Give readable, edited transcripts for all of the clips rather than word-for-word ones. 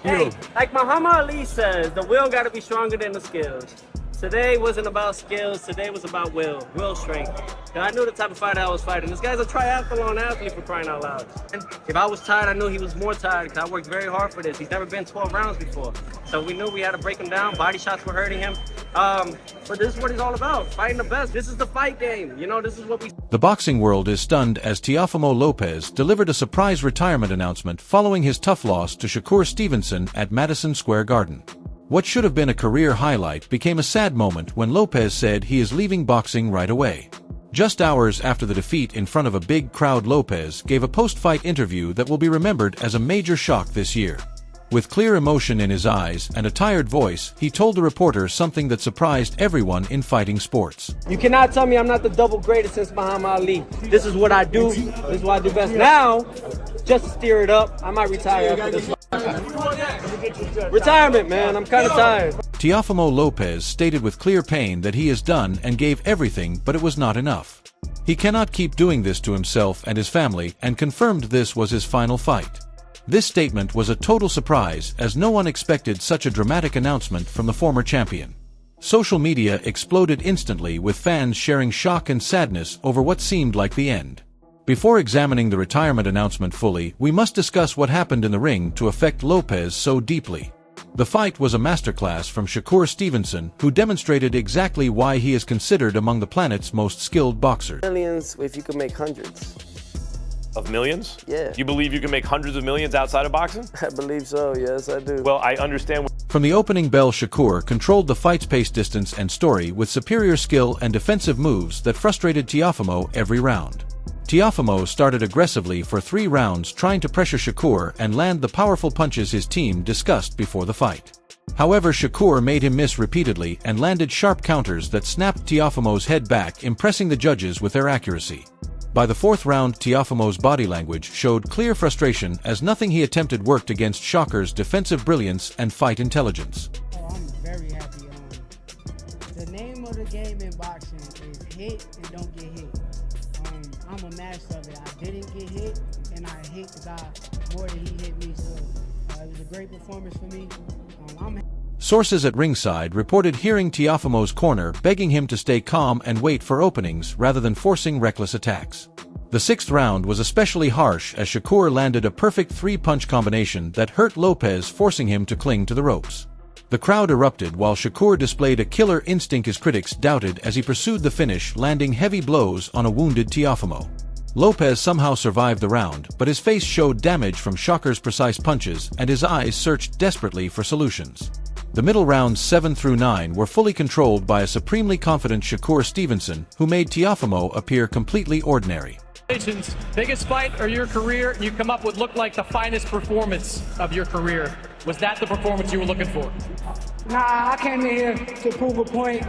Hey, like Muhammad Ali says, the will got to be stronger than the skills. Today wasn't about skills. Today was about will strength. And I knew the type of fighter I was fighting. This guy's a triathlon athlete, for crying out loud. And if I was tired, I knew he was more tired because I worked very hard for this. He's never been 12 rounds before. So we knew we had to break him down. Body shots were hurting him. But this is what he's all about, fighting the best. This is the fight game. You know, this is what we... The boxing world is stunned as Teofimo Lopez delivered a surprise retirement announcement following his tough loss to Shakur Stevenson at Madison Square Garden. What should have been a career highlight became a sad moment when Lopez said he is leaving boxing right away. Just hours after the defeat in front of a big crowd, Lopez gave a post-fight interview that will be remembered as a major shock this year. With clear emotion in his eyes and a tired voice, he told the reporter something that surprised everyone in fighting sports. You cannot tell me I'm not the double greatest since Muhammad Ali. This is what I do. This is what I do best. Now, just to steer it up, I might retire after this. Retirement, man. I'm kind of tired. Teofimo Lopez stated with clear pain that he is done and gave everything, but it was not enough. He cannot keep doing this to himself and his family, and confirmed this was his final fight. This statement was a total surprise, as no one expected such a dramatic announcement from the former champion. Social media exploded instantly, with fans sharing shock and sadness over what seemed like the end. Before examining the retirement announcement fully, we must discuss what happened in the ring to affect Lopez so deeply. The fight was a masterclass from Shakur Stevenson, who demonstrated exactly why he is considered among the planet's most skilled boxers. Millions if you could make hundreds. Of millions? Yeah. You believe you can make hundreds of millions outside of boxing? I believe so, yes I do. Well, I understand. From the opening bell, Shakur controlled the fight's pace, distance, and story with superior skill and defensive moves that frustrated Teofimo every round. Teofimo started aggressively for 3 rounds, trying to pressure Shakur and land the powerful punches his team discussed before the fight. However, Shakur made him miss repeatedly and landed sharp counters that snapped Teofimo's head back, impressing the judges with their accuracy. By the 4th round, Teofimo's body language showed clear frustration as nothing he attempted worked against Shakur's defensive brilliance and fight intelligence. Oh, I'm very happy. The name of the game in boxing is hit and don't get hit. I'm a master of it. I didn't get hit, and I hit the guy more than he hit me, so it was a great performance for me. Sources at ringside reported hearing Teofimo's corner begging him to stay calm and wait for openings rather than forcing reckless attacks. The 6th round was especially harsh as Shakur landed a perfect 3-punch combination that hurt Lopez, forcing him to cling to the ropes. The crowd erupted while Shakur displayed a killer instinct his critics doubted as he pursued the finish, landing heavy blows on a wounded Teofimo. Lopez somehow survived the round, but his face showed damage from Shakur's precise punches and his eyes searched desperately for solutions. The middle rounds 7 through 9 were fully controlled by a supremely confident Shakur Stevenson, who made Teofimo appear completely ordinary. Biggest fight of your career, you come up with looked like the finest performance of your career. Was that the performance you were looking for? Nah, I came in here to prove a point.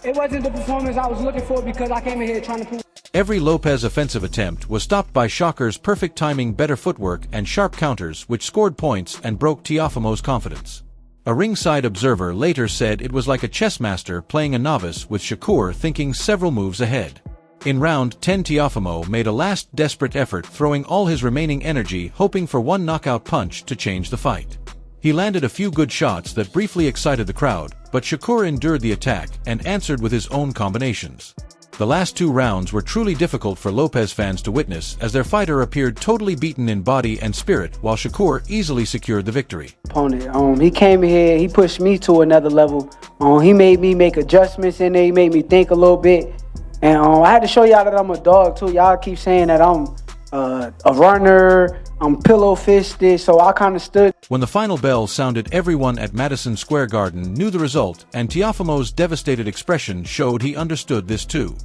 It wasn't the performance I was looking for because I came in here trying to prove. Every Lopez offensive attempt was stopped by Shakur's perfect timing, better footwork, and sharp counters, which scored points and broke Teofimo's confidence. A ringside observer later said it was like a chess master playing a novice, with Shakur thinking several moves ahead. In round 10, Teofimo made a last desperate effort, throwing all his remaining energy, hoping for one knockout punch to change the fight. He landed a few good shots that briefly excited the crowd, but Shakur endured the attack and answered with his own combinations. The last 2 rounds were truly difficult for Lopez fans to witness, as their fighter appeared totally beaten in body and spirit, while Shakur easily secured the victory. Opponent, he came here, he pushed me to another level. He made me make adjustments in there, he made me think a little bit. And I had to show y'all that I'm a dog too. Y'all keep saying that I'm a runner, I'm pillow-fisted, so I kind of stood. When the final bell sounded, everyone at Madison Square Garden knew the result, and Teofimo's devastated expression showed he understood this too.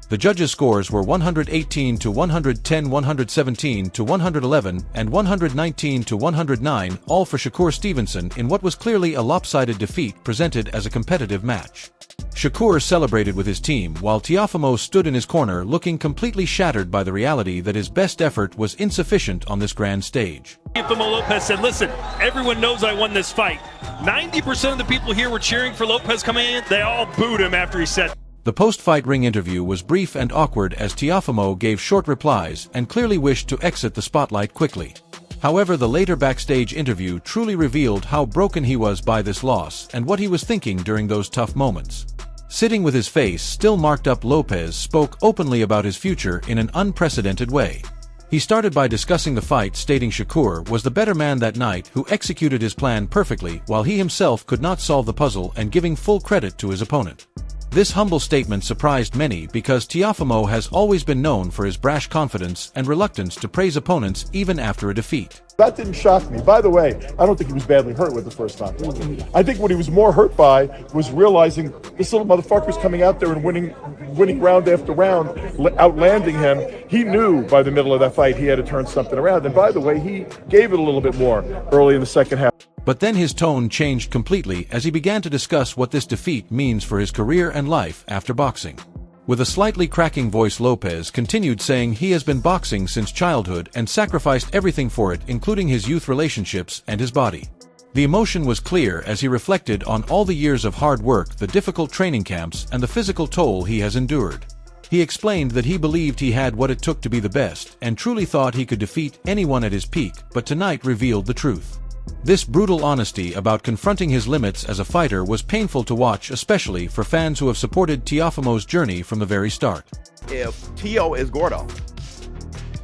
The judges' scores were 118 to 110, 117 to 111, and 119 to 109, all for Shakur Stevenson in what was clearly a lopsided defeat presented as a competitive match. Shakur celebrated with his team while Teofimo stood in his corner looking completely shattered by the reality that his best effort was insufficient on this grand stage. Teofimo Lopez said, listen, everyone knows I won this fight. 90% of the people here were cheering for Lopez coming in. They all booed him after he said. The post-fight ring interview was brief and awkward as Teofimo gave short replies and clearly wished to exit the spotlight quickly. However, the later backstage interview truly revealed how broken he was by this loss and what he was thinking during those tough moments. Sitting with his face still marked up, Lopez spoke openly about his future in an unprecedented way. He started by discussing the fight, stating Shakur was the better man that night, who executed his plan perfectly while he himself could not solve the puzzle, and giving full credit to his opponent. This humble statement surprised many because Teofimo has always been known for his brash confidence and reluctance to praise opponents even after a defeat. That didn't shock me. By the way, I don't think he was badly hurt with the first knockout. I think what he was more hurt by was realizing this little motherfucker's coming out there and winning round after round, outlanding him. He knew by the middle of that fight he had to turn something around. And by the way, he gave it a little bit more early in the second half. But then his tone changed completely as he began to discuss what this defeat means for his career and life after boxing. With a slightly cracking voice, Lopez continued, saying he has been boxing since childhood and sacrificed everything for it, including his youth relationships and his body. The emotion was clear as he reflected on all the years of hard work, the difficult training camps, and the physical toll he has endured. He explained that he believed he had what it took to be the best and truly thought he could defeat anyone at his peak, but tonight revealed the truth. This brutal honesty about confronting his limits as a fighter was painful to watch, especially for fans who have supported Teofimo's journey from the very start. If Teo is Gordo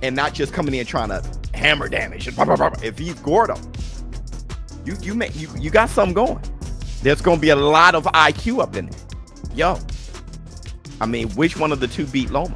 and not just coming in trying to hammer damage, if he's Gordo, you got something going. There's going to be a lot of IQ up in there. Yo, I mean, which one of the two beat Loma?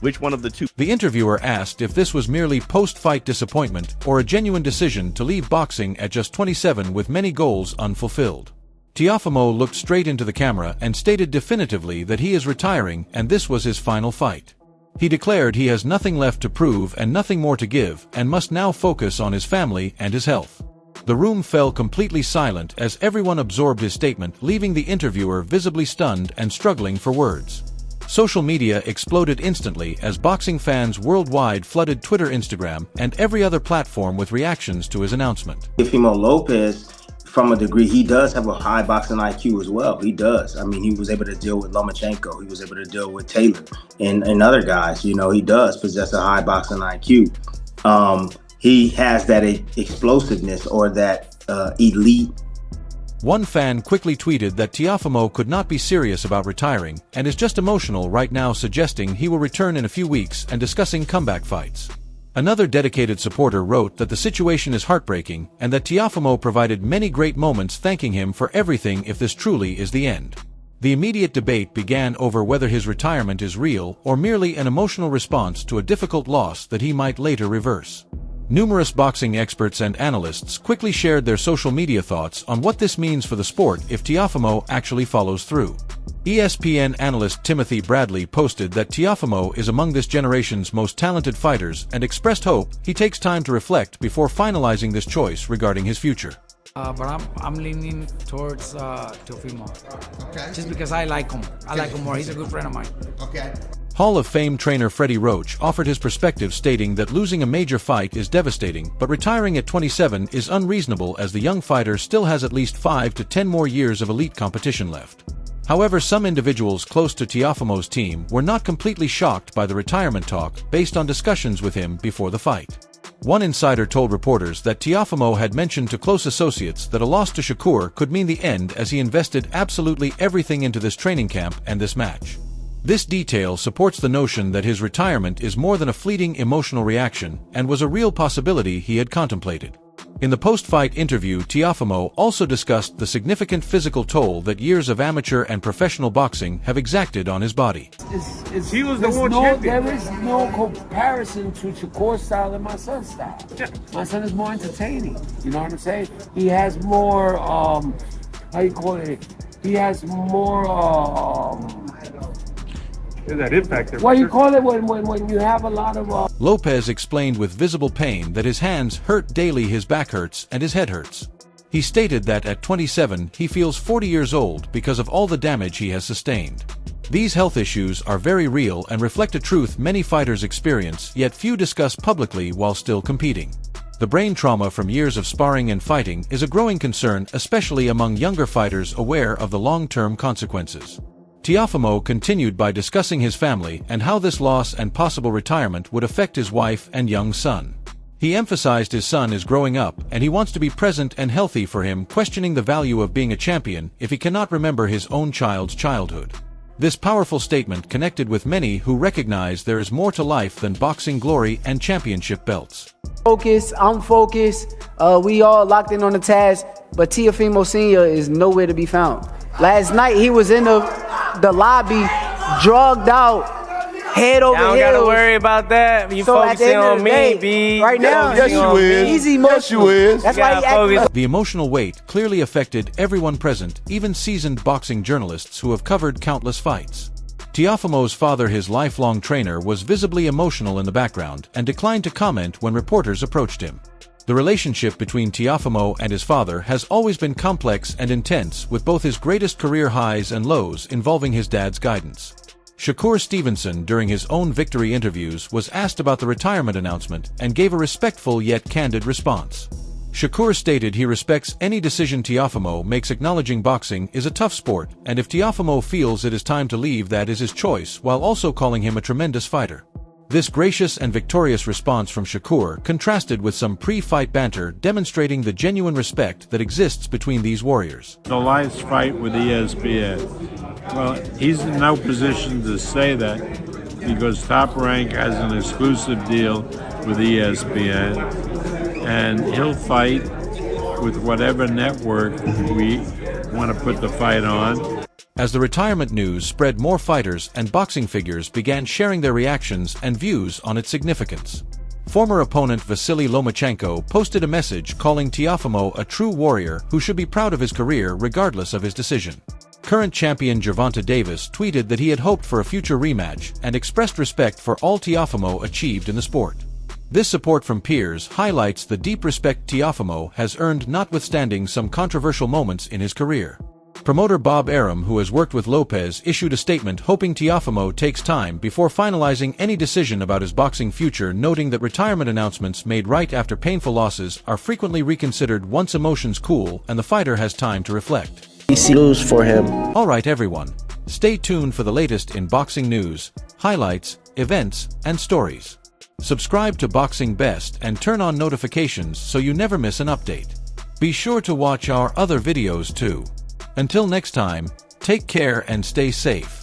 Which one of the two? The interviewer asked if this was merely post-fight disappointment or a genuine decision to leave boxing at just 27 with many goals unfulfilled. Teofimo looked straight into the camera and stated definitively that he is retiring and this was his final fight. He declared he has nothing left to prove and nothing more to give and must now focus on his family and his health. The room fell completely silent as everyone absorbed his statement, leaving the interviewer visibly stunned and struggling for words. Social media exploded instantly as boxing fans worldwide flooded Twitter, Instagram, and every other platform with reactions to his announcement. Teofimo Lopez, from a degree, he does have a high boxing IQ as well. He does. I mean, he was able to deal with Lomachenko. He was able to deal with Taylor and other guys. You know, he does possess a high boxing IQ. He has that explosiveness or that elite. One fan quickly tweeted that Teofimo could not be serious about retiring and is just emotional right now, suggesting he will return in a few weeks and discussing comeback fights. Another dedicated supporter wrote that the situation is heartbreaking and that Teofimo provided many great moments, thanking him for everything if this truly is the end. The immediate debate began over whether his retirement is real or merely an emotional response to a difficult loss that he might later reverse. Numerous boxing experts and analysts quickly shared their social media thoughts on what this means for the sport if Teofimo actually follows through. ESPN analyst Timothy Bradley posted that Teofimo is among this generation's most talented fighters and expressed hope he takes time to reflect before finalizing this choice regarding his future. But I'm leaning towards Teofimo. Okay. Just because I like him. I like him more. He's a good friend of mine. Okay. Hall of Fame trainer Freddie Roach offered his perspective, stating that losing a major fight is devastating, but retiring at 27 is unreasonable as the young fighter still has at least 5 to 10 more years of elite competition left. However, some individuals close to Teofimo's team were not completely shocked by the retirement talk based on discussions with him before the fight. One insider told reporters that Teofimo had mentioned to close associates that a loss to Shakur could mean the end, as he invested absolutely everything into this training camp and this match. This detail supports the notion that his retirement is more than a fleeting emotional reaction and was a real possibility he had contemplated. In the post-fight interview, Teofimo also discussed the significant physical toll that years of amateur and professional boxing have exacted on his body. He was the world champion. There is no comparison to Shakur's style and my son's style. My son is more entertaining. You know what I'm saying? He has more, how you call it? He has more, that impact there. What do you call it when you have a lot of... Lopez explained with visible pain that his hands hurt daily, his back hurts, and his head hurts. He stated that at 27 he feels 40 years old because of all the damage he has sustained. These health issues are very real and reflect a truth many fighters experience, yet few discuss publicly while still competing. The brain trauma from years of sparring and fighting is a growing concern, especially among younger fighters aware of the long-term consequences. Teofimo continued by discussing his family and how this loss and possible retirement would affect his wife and young son. He emphasized his son is growing up and he wants to be present and healthy for him, questioning the value of being a champion if he cannot remember his own child's childhood. This powerful statement connected with many who recognize there is more to life than boxing glory and championship belts. Focus, I'm focused. We all locked in on the task, but Teofimo Sr. is nowhere to be found. Last night he was in the lobby, drugged out, head over heels. I don't gotta worry about that. You focusing on me, B. Right now, yes, you is. He's emotional. Yes, you is. That's why he acting. The emotional weight clearly affected everyone present, even seasoned boxing journalists who have covered countless fights. Teofimo's father, his lifelong trainer, was visibly emotional in the background and declined to comment when reporters approached him. The relationship between Teofimo and his father has always been complex and intense, with both his greatest career highs and lows involving his dad's guidance. Shakur Stevenson, during his own victory interviews, was asked about the retirement announcement and gave a respectful yet candid response. Shakur stated he respects any decision Teofimo makes, acknowledging boxing is a tough sport, and if Teofimo feels it is time to leave, that is his choice, while also calling him a tremendous fighter. This gracious and victorious response from Shakur contrasted with some pre-fight banter, demonstrating the genuine respect that exists between these warriors. The last fight with ESPN. Well, he's in no position to say that because Top Rank has an exclusive deal with ESPN, and he'll fight with whatever network we want to put the fight on. As the retirement news spread, more fighters and boxing figures began sharing their reactions and views on its significance. Former opponent Vasily Lomachenko posted a message calling Teofimo a true warrior who should be proud of his career regardless of his decision. Current champion Gervonta Davis tweeted that he had hoped for a future rematch and expressed respect for all Teofimo achieved in the sport. This support from peers highlights the deep respect Teofimo has earned, notwithstanding some controversial moments in his career. Promoter Bob Arum, who has worked with Lopez, issued a statement hoping Teofimo takes time before finalizing any decision about his boxing future, noting that retirement announcements made right after painful losses are frequently reconsidered once emotions cool and the fighter has time to reflect. Lose for him. Alright everyone, stay tuned for the latest in boxing news, highlights, events, and stories. Subscribe to Boxing Best and turn on notifications so you never miss an update. Be sure to watch our other videos too. Until next time, take care and stay safe.